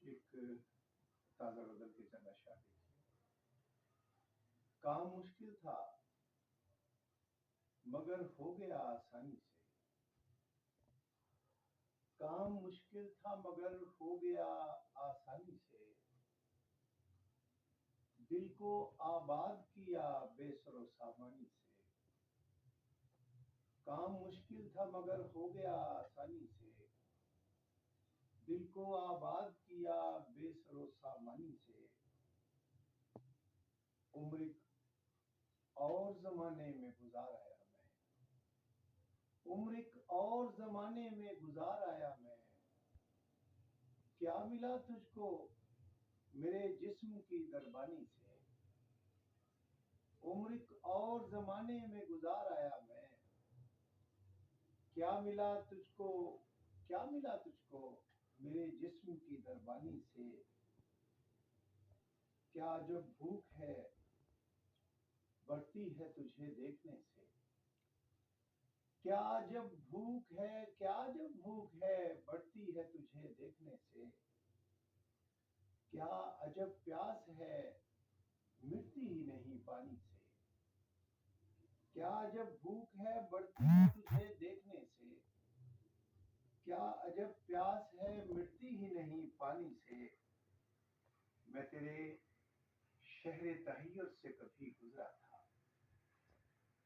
ایک تازہ غزل کے چند اشعار دیکھیے۔ کام مشکل تھا مگر ہو گیا آسانی سے، کام مشکل تھا مگر ہو گیا آسانی سے، دل کو آباد کیا بے سر و سامانی سے، کام مشکل تھا مگر ہو گیا آسانی سے، دل کو آباد کیا بے سر و سامانی سے، عمر ایک اور زمانے میں گزار آیا میں، عمر ایک اور زمانے میں گزار آیا میں، کیا ملا تجھ کو میرے جسم کی دربانی سے، عمر ایک اور زمانے میں گزار آیا میں، کیا ملا تجھ کو، کیا ملا تجھ کو میرے جسم کی دربانی سے، کیا جب بھوک ہے بڑھتی ہے تجھے دیکھنے سے، کیا جب بھوک ہے، کیا جب بھوک ہے بڑھتی ہے تجھے دیکھنے سے، کیا عجب پیاس ہے مٹتی ہی نہیں پانی سے، کیا جب بھوک ہے بڑھتی ہے تجھے دیکھنے سے، کیا عجب پیاس ہے مٹتی ہی نہیں پانی سے، میں تیرے شہر تحیر سے کبھی گزرا تھا،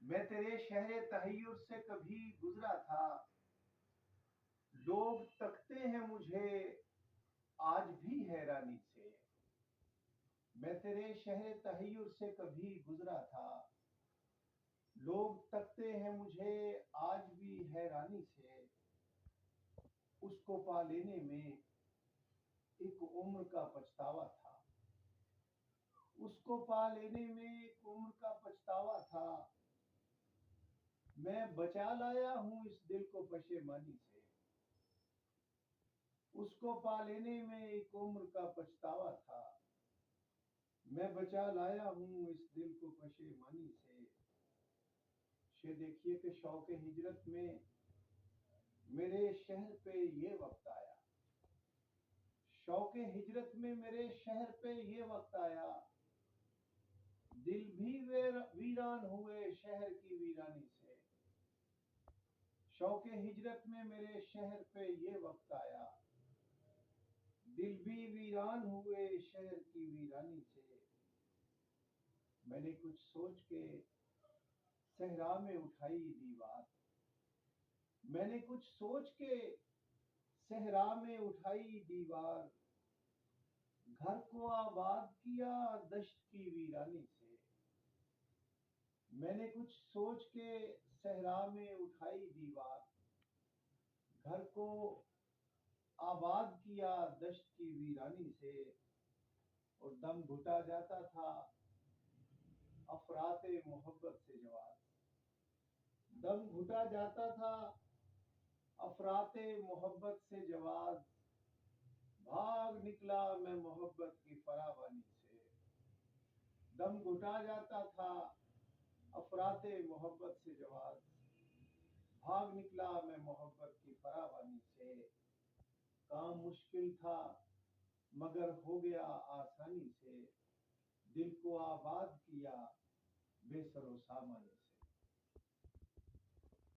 میں تیرے شہر تحیر سے کبھی گزرا تھا، لوگ تکتے ہیں مجھے آج بھی حیرانی سے، میں تیرے شہر تحیر سے کبھی گزرا تھا، لوگ تکتے ہیں مجھے آج بھی حیرانی سے، اس کو پا لینے میں ایک عمر کا پچھتاوا تھا، اس کو پا لینے میں ایک عمر کا پچھتاوا تھا، میں بچا لایا ہوں اس دل کو پشیمانی سے، اس کو پا لینے میں ایک عمر کا پچھتاوا تھا، میں بچا لایا ہوں اس دل کو پشیمانی سے، دیکھیے کہ شوق ہجرت میں میرے شہر پہ یہ وقت آیا، شوق ہجرت میں میرے شہر پہ یہ وقت آیا، دل بھی ویران ہوئے شہر کی ویرانی سے، شوق ہجرت میں میرے شہر پہ یہ وقت آیا، دل بھی ویران ہوئے شہر کی ویرانی سے، میں نے کچھ سوچ کے صحرا میں اٹھائی دیوار، میں نے کچھ سوچ کے صحرا میں اٹھائی دیوار، گھر کو آباد کیا دشت کی ویرانی سے، میں نے کچھ سوچ کے صحرا میں اٹھائی دیوار، گھر کو آباد کیا دشت کی ویرانی سے، اور دم گھٹا جاتا تھا افراط محبت سے جواز، دم گھٹا جاتا تھا افراط محبت سے جواز، بھاگ نکلا میں محبت کی فراوانی سے، دم گھٹا جاتا تھا افراط محبت سے جواز، بھاگ نکلا میں محبت کی فراوانی سے، کام مشکل تھا مگر ہو گیا آسانی سے، دل کو آباد کیا بے سر و سامانی سے۔